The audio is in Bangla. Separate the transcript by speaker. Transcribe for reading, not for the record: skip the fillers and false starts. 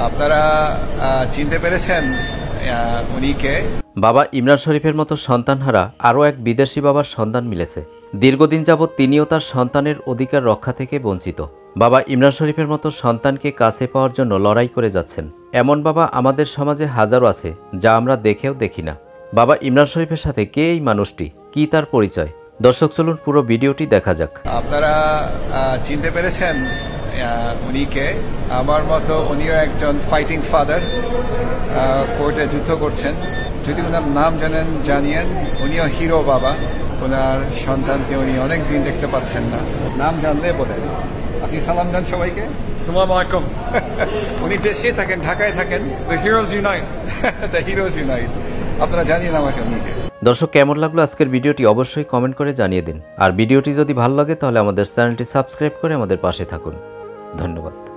Speaker 1: আপনারা চিনতে পেরেছেন উনি কে?
Speaker 2: বাবা ইমরান শরীফের মতো সন্তানহারা আরও এক বিদেশি বাবার সন্ধান মিলেছে। দীর্ঘদিন যাবৎ তিনিও তার সন্তানের অধিকার রক্ষা থেকে বঞ্চিত। বাবা ইমরান শরীফের মতো সন্তানকে কাছে পাওয়ার জন্য লড়াই করে যাচ্ছেন। এমন বাবা আমাদের সমাজে হাজারো আছে, যা আমরা দেখেও দেখি না। বাবা ইমরান শরীফের সাথে কে এই মানুষটি, কি তার পরিচয়? দর্শক চলুন পুরো ভিডিওটি দেখা যাক।
Speaker 1: আপনারা চিনতে পেরেছেন উনি কে? আমার মতো উনিও একজন ফাইটিং ফাদার, কোর্টে যুদ্ধ করছেন। যদি ওনার নাম জানিয়েন, উনিও হিরো বাবা। ওনার সন্তানকে উনি অনেক দিন দেখতে পাচ্ছেন না। নাম জানলে বলেন। আপনি সালাম দেন সবাইকে।
Speaker 3: Assalamu alaikum.
Speaker 1: উনি দেশে থাকেন, ঢাকায় থাকেন।
Speaker 3: The heroes unite.
Speaker 1: The heroes unite. আপনারা জানিয়েন আমাকে উনিকে।
Speaker 2: দর্শক কেমন লাগলো আজকের ভিডিওটি অবশ্যই কমেন্ট করে জানিয়ে দিন। আর ভিডিওটি যদি ভালো লাগে তাহলে আমাদের চ্যানেলটি সাবস্ক্রাইব করে আমাদের পাশে থাকুন। ধন্যবাদ।